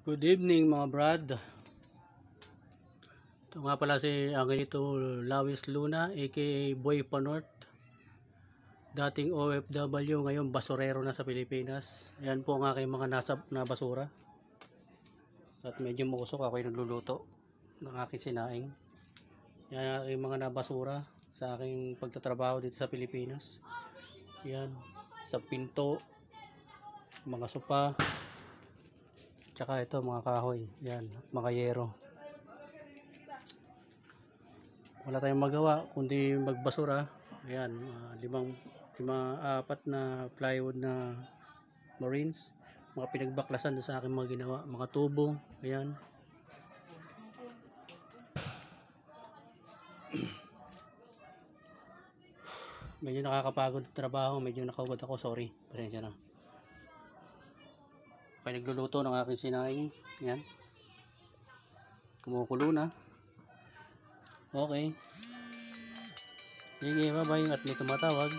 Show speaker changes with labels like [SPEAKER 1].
[SPEAKER 1] Good evening mga brad. Ito nga pala si Angelito Lawis Luna aka Boy Panort. Dating OFW, ngayon basurero na sa Pilipinas. Yan po ang aking mga nasab na basura. At medyo mausok, ako yung nagluluto ng aking sinaing. Yan ang aking mga nabasura sa aking pagtatrabaho dito sa Pilipinas. Yan, sa pinto, mga sopa, tsaka ito mga kahoy, yan, at mga yero. Wala tayong magawa kundi magbasura. Ayan, apat na plywood na marines, mga pinagbaklasan doon sa aking mga ginawa, mga tubo. Ayan. Medyo nakakapagod ang trabaho, medyo nakahubad ako, sorry, pasensya na. Okay, nagluluto ng aking sinaing. Yan, kumukulo na. Okay, sige, bye bye. At may tumatawag.